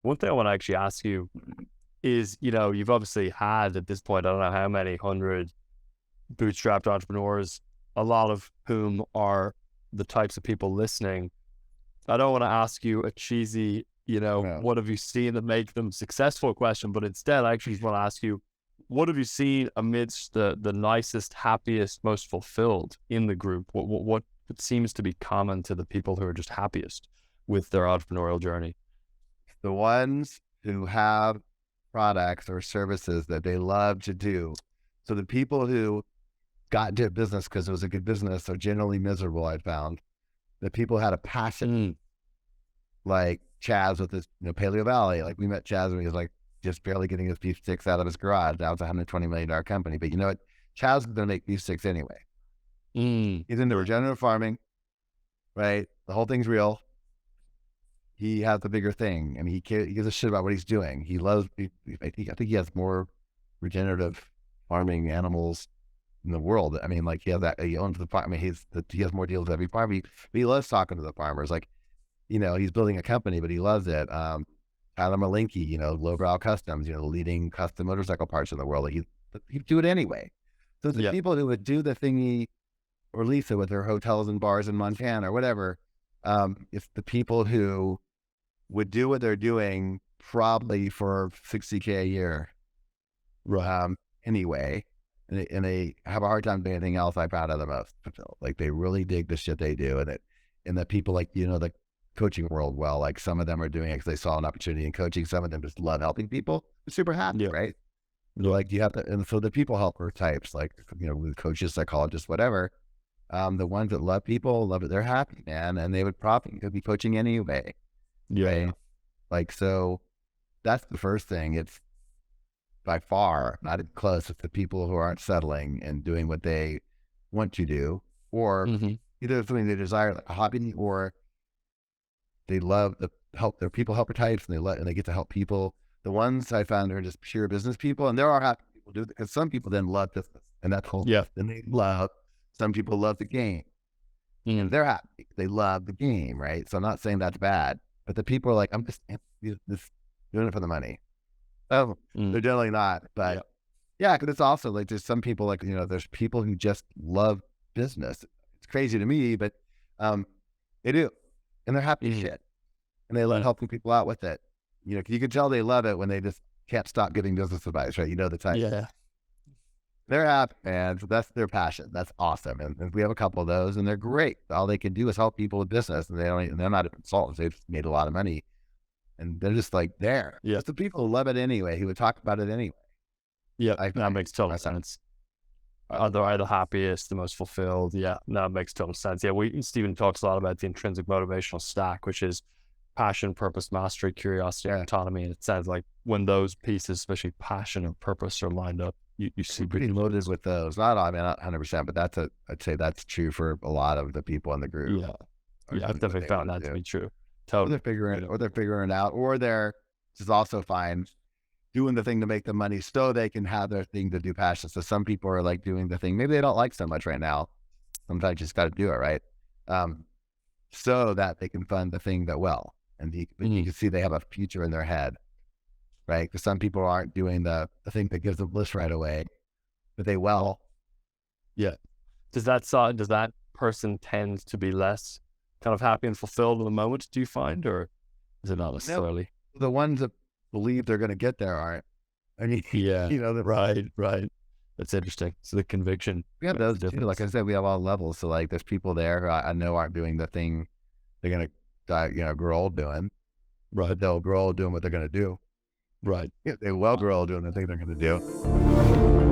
One thing I want to actually ask you is, you've obviously had at this point, I don't know how many hundred bootstrapped entrepreneurs, a lot of whom are the types of people listening. I don't want to ask you a cheesy, Yeah. what have you seen that make them successful question, but instead I actually want to ask you, what have you seen amidst the nicest, happiest, most fulfilled in the group? What seems to be common to the people who are just happiest with their entrepreneurial journey? The ones who have products or services that they love to do. So the people who got into business because it was a good business are generally miserable, I found. The people who had a passion, like Chaz with his, Paleo Valley. Like we met Chaz when he was like just barely getting his beef sticks out of his garage. That was a $120 million company. But you know what? Chaz is going to make beef sticks anyway. He's into regenerative farming, right? The whole thing's real. He has the bigger thing. I mean, he gives a shit about what he's doing. He loves, I think he has more regenerative farming animals in the world. I mean, like he owns the farm. I mean, he has more deals with every farm. He loves talking to the farmers. Like, he's building a company, but he loves it. Tyler Malinky, Lowbrow Customs, the leading custom motorcycle parts in the world. He'd do it anyway. So the people who would do the thingy, or Lisa with her hotels and bars in Montana or whatever, it's the people who would do what they're doing probably for $60K a year, anyway, and they have a hard time doing anything else. I found out the most fulfilled. Like they really dig the shit they do, and the people like the coaching world. Well, like some of them are doing it because they saw an opportunity in coaching. Some of them just love helping people. They're super happy, right? Like you have to, and so the people helper types, like coaches, psychologists, whatever. The ones that love people, love it. They're happy, man, and they would probably be coaching anyway. Right? Like, so that's the first thing. It's by far not even close. It's the people who aren't settling and doing what they want to do, or either something they desire, like a hobby, or they love the help. They're people helper types, and they get to help people. The ones I found are just pure business people, and there are happy people do it because some people then love business, and that's cool. Then they love. Some people love the game, and they're happy. They love the game, right? So I'm not saying that's bad, but the people are like, I'm just doing it for the money. They're generally not, but because it's also like there's some people like there's people who just love business. It's crazy to me, but they do, and they're happy as shit, and they love helping people out with it. You can tell they love it when they just can't stop giving business advice, right? The type. They're happy, man. So that's their passion. That's awesome, and we have a couple of those, and they're great. All they can do is help people with business, and they're not consultants. They've made a lot of money, and they're just like there. It's the people who love it anyway, who would talk about it anyway. That makes total sense. Are the happiest, the most fulfilled? That makes total sense. Stephen talks a lot about the intrinsic motivational stack, which is passion, purpose, mastery, curiosity, and autonomy. And it sounds like when those pieces, especially passion and purpose, are lined up, you see pretty loaded with those. Not 100%, but I'd say that's true for a lot of the people in the group. I've definitely found that to be true. Totally. Or they're figuring it out, or they're just also fine doing the thing to make the money so they can have their thing to do passion. So some people are like doing the thing maybe they don't like so much right now. Sometimes you just got to do it, right? So that they can fund the thing well. And you can see they have a future in their head, right? Because some people aren't doing the thing that gives them bliss right away, but they will. Does that person tend to be less kind of happy and fulfilled in the moment, do you find, or is it not necessarily? No, the ones that believe they're going to get there aren't. I mean, right. That's interesting. So the conviction. We have those too. Like I said, we have all levels. So like there's people there who I know aren't doing the thing they're going to die, grow old doing. Right. They'll grow old doing what they're going to do. Right. They will grow old doing the thing they're going to do.